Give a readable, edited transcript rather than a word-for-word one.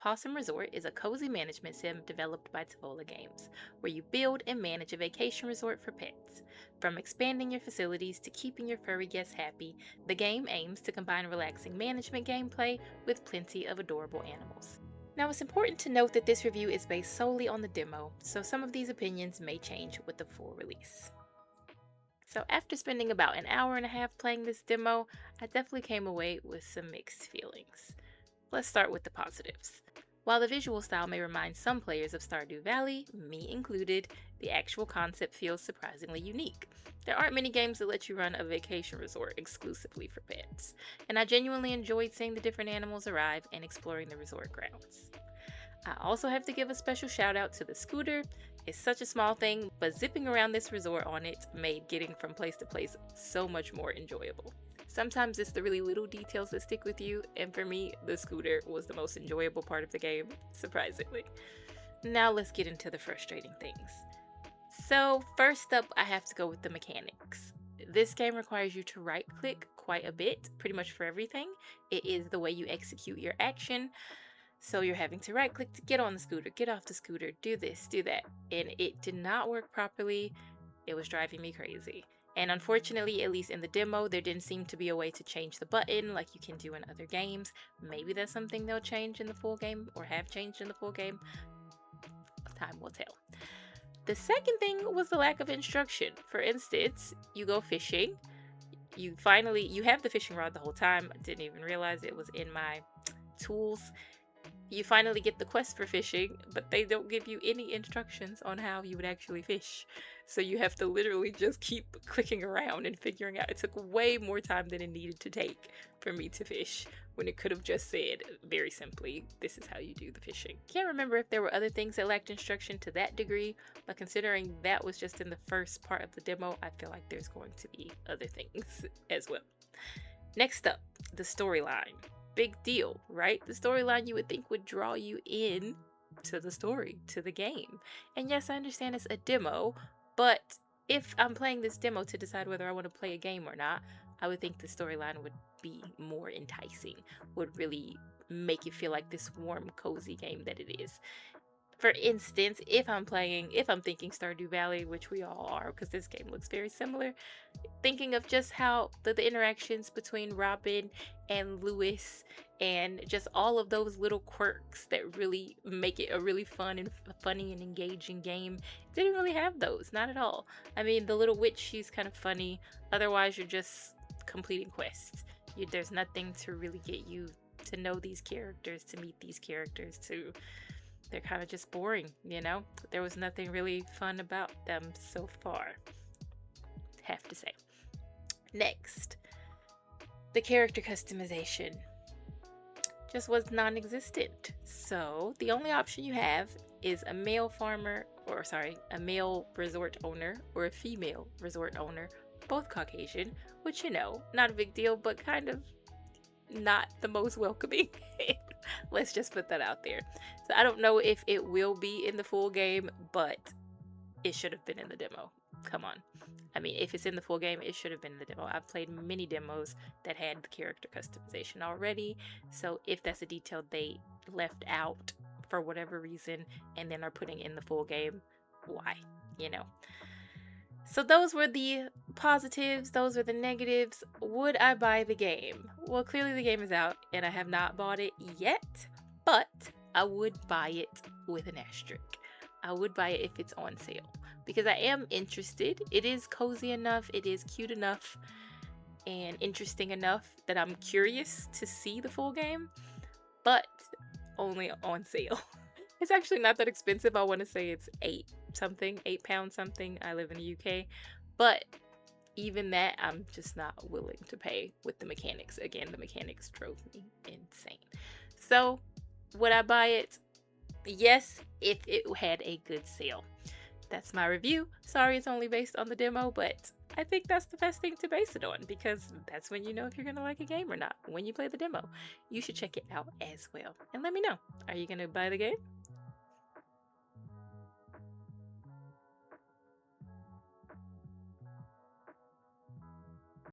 Pawsome Resort is a cozy management sim developed by Tavola Games, where you build and manage a vacation resort for pets. From expanding your facilities to keeping your furry guests happy, the game aims to combine relaxing management gameplay with plenty of adorable animals. Now, it's important to note that this review is based solely on the demo, so some of these opinions may change with the full release. So, after spending about an hour and a half playing this demo, I definitely came away with some mixed feelings. Let's start with the positives. While the visual style may remind some players of Stardew Valley, me included, the actual concept feels surprisingly unique. There aren't many games that let you run a vacation resort exclusively for pets, and I genuinely enjoyed seeing the different animals arrive and exploring the resort grounds. I also have to give a special shout out to the scooter. It's such a small thing, but zipping around this resort on it made getting from place to place so much more enjoyable. Sometimes it's the really little details that stick with you, and for me, the scooter was the most enjoyable part of the game, surprisingly. Now let's get into the frustrating things. So, first up, I have to go with the mechanics. This game requires you to right click quite a bit, pretty much for everything. It is the way you execute your action. So you're having to right click to get on the scooter, get off the scooter, do this, do that. And it did not work properly. It was driving me crazy. And unfortunately, at least in the demo, there didn't seem to be a way to change the button like you can do in other games. Maybe that's something they'll change in the full game or have changed in the full game. Time will tell. The second thing was the lack of instruction. For instance, you go fishing. You have the fishing rod the whole time. I didn't even realize it was in my tools. You finally get the quest for fishing, but they don't give you any instructions on how you would actually fish. So you have to literally just keep clicking around and figuring out. It took way more time than it needed to take for me to fish when it could have just said very simply, this is how you do the fishing. Can't remember if there were other things that lacked instruction to that degree, but considering that was just in the first part of the demo, I feel like there's going to be other things as well. Next up, the storyline. Big deal, right? The storyline you would think would draw you in to the story, to the game. And yes, I understand it's a demo, but if I'm playing this demo to decide whether I want to play a game or not, I would think the storyline would be more enticing, would really make it feel like this warm, cozy game that it is. For instance, if I'm thinking Stardew Valley, which we all are, because this game looks very similar, thinking of just how the interactions between Robin and Lewis and just all of those little quirks that really make it a really fun and funny and engaging game didn't really have those, not at all. I mean, the little witch, she's kind of funny. Otherwise, you're just completing quests. There's nothing to really get you to know these characters, to meet these characters, they're kind of just boring, you know? There was nothing really fun about them so far, have to say. Next, the character customization just was non-existent. So the only option you have is a male a male resort owner or a female resort owner, both Caucasian, which, not a big deal, but kind of not the most welcoming. Let's just put that out there. So I don't know if it will be in the full game, but it should have been in the demo. Come on. I mean, if it's in the full game, it should have been in the demo. I've played many demos that had the character customization already. So if that's a detail they left out for whatever reason and then are putting in the full game, why? So those were the positives, those were the negatives. Would I buy the game? Well, clearly the game is out and I have not bought it yet, but I would buy it with an asterisk. I would buy it if it's on sale because I am interested. It is cozy enough, it is cute enough and interesting enough that I'm curious to see the full game, but only on sale. It's actually not that expensive. I want to say it's £8 something. I live in the UK. But even that, I'm just not willing to pay with the mechanics. Again, the mechanics drove me insane. So, would I buy it? Yes, if it had a good sale. That's my review. Sorry it's only based on the demo, but I think that's the best thing to base it on because that's when you know if you're going to like a game or not. When you play the demo, you should check it out as well. And let me know, are you going to buy the game?